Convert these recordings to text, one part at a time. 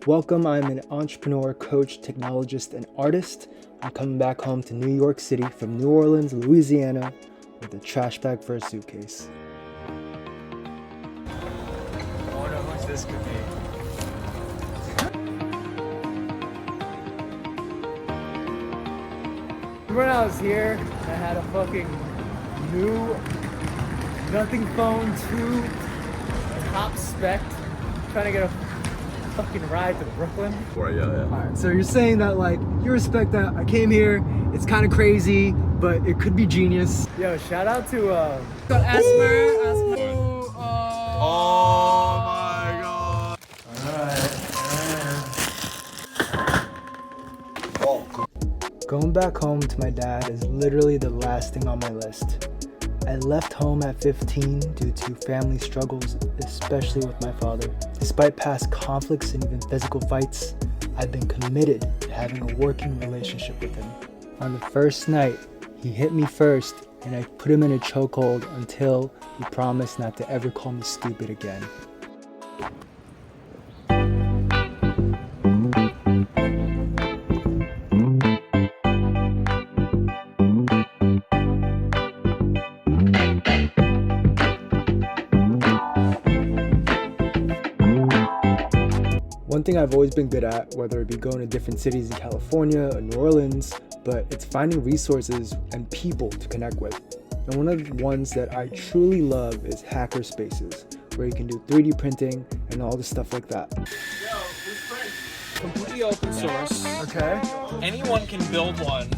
Welcome, I'm an entrepreneur, coach, technologist, and artist. I'm coming back home to New York City from New Orleans, Louisiana, with a trash bag for a suitcase. I wonder how much this could be. When I was here, I had a fucking new nothing phone 2 top spec, trying to get a fucking ride to Brooklyn. Yeah. Alright, so you're saying that, like, you respect that I came here, it's kind of crazy, but it could be genius. Yo, shout out to Oh my god. Going back home to my dad is literally the last thing on my list. I left home at 15 due to family struggles, especially with my father. Despite past conflicts and even physical fights, I've been committed to having a working relationship with him. On the first night, he hit me first, and I put him in a chokehold until he promised not to ever call me stupid again. One thing I've always been good at, whether it be going to different cities in California or New Orleans, but it's finding resources and people to connect with. And one of the ones that I truly love is hacker spaces, where you can do 3D printing and all the stuff like that. Yo, this print, completely open source. Okay. Anyone can build one.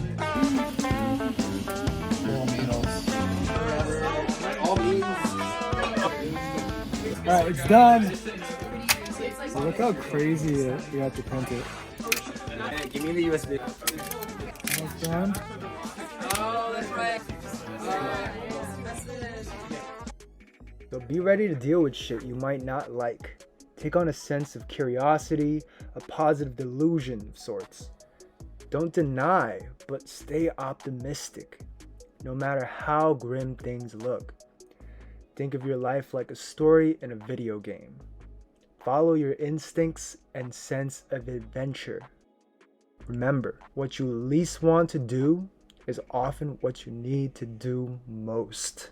Alright, it's done. So look how crazy you have to print it. Hey, give me the USB. Almost done. Oh, that's right. So be ready to deal with shit you might not like. Take on a sense of curiosity, a positive delusion of sorts. Don't deny, but stay optimistic, no matter how grim things look. Think of your life like a story in a video game. Follow your instincts and sense of adventure. Remember, what you least want to do is often what you need to do most.